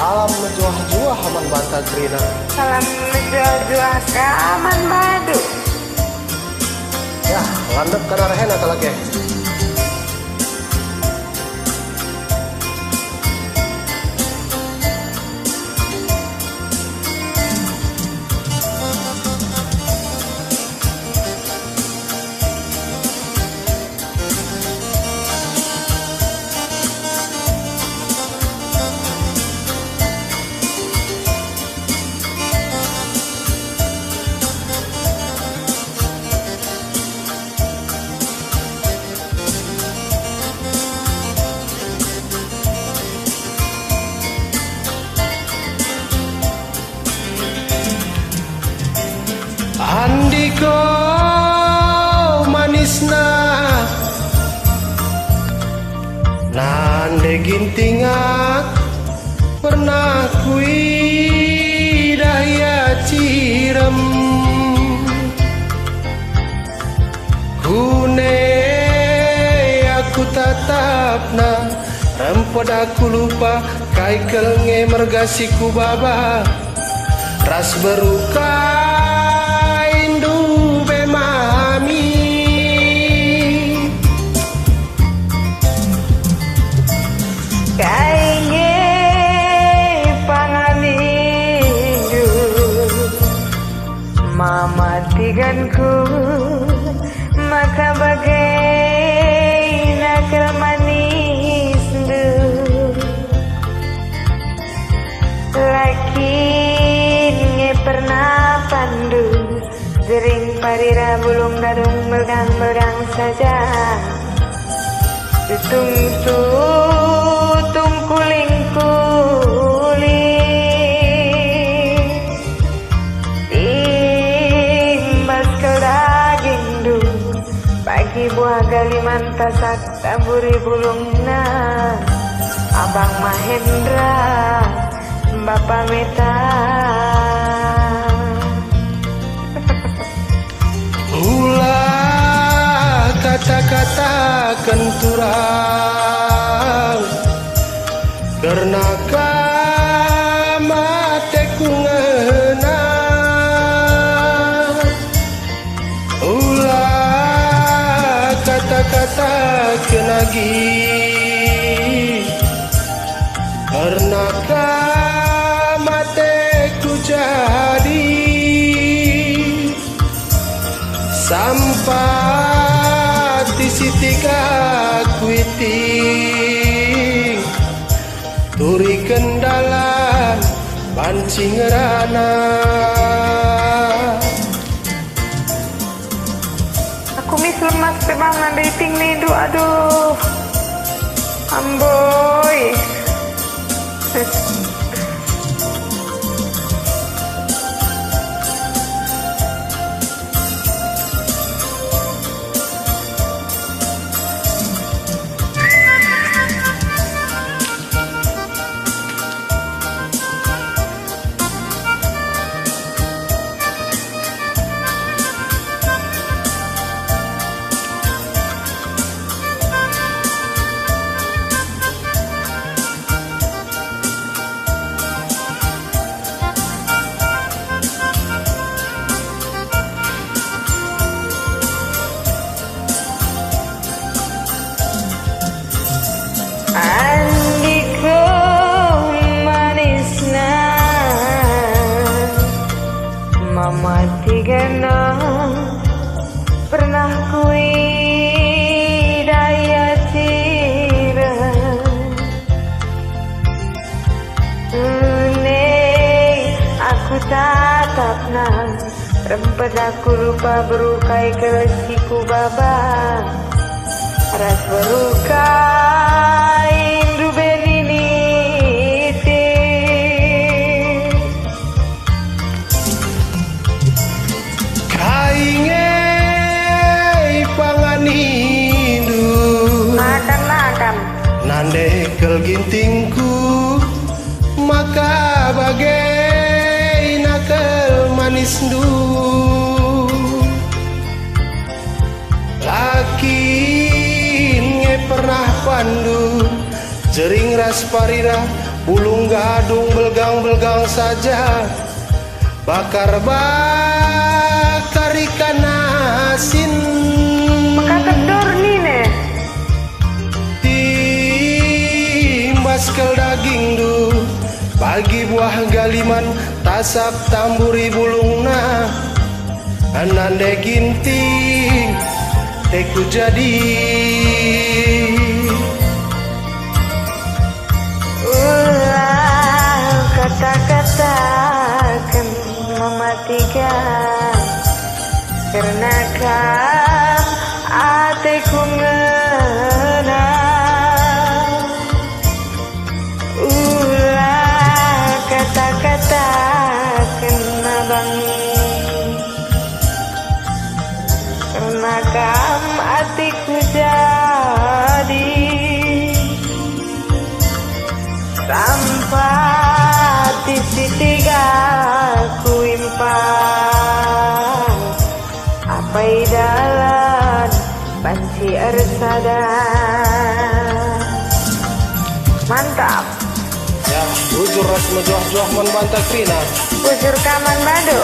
Salam menjuah-juah aman banta grina. Salam menjuah-juah ke aman badu. Ya, landep karena rehen atau lagi. Andiko manisna nande gintingak pernah kui daya cirem kune aku tatapna rempod aku lupa kai kelnge mergasiku baba ras beruka mamatiganku maka bagai nakal manis du laki nge pernah pandu jering parira bulung gadung melgang-melgang saja tutung kuling buah galiman tasak taburi bulungna Abang Mahendra Bapak Meta ulah kata-kata kenturang karena kamateku ngena kata kenagi karena kamateku jadi sampah tisitika kuiting turi kendala pancing ngerana. Kumis lemas memang dating nih, aduh, amboy. Andiko manisna mama tigana pernah kui daya tira aku tatapna rempet aku lupa berukai kelesiku baba ras berukai nandekel gintingku maka bagai nakal manis du laki nge pernah pandu jering ras parira Bulung gadung belgang-belgang saja, bakar-bakar ikan asin. Makakedor nih ne. Timbaskel daging du, bagi buah galiman, tasap tamburi bulungna. Anande ginting, teku jadi. Kata-kata akan mematikan, karena kan hatiku ngenang. Ulah kata-kata akan bangun, karena kan hatiku jadi sampai titik ku impan apa dalan panci ersada. Mantap. Ya, bujur ras menjuah-juah membantah krina. Bujur kaman bado.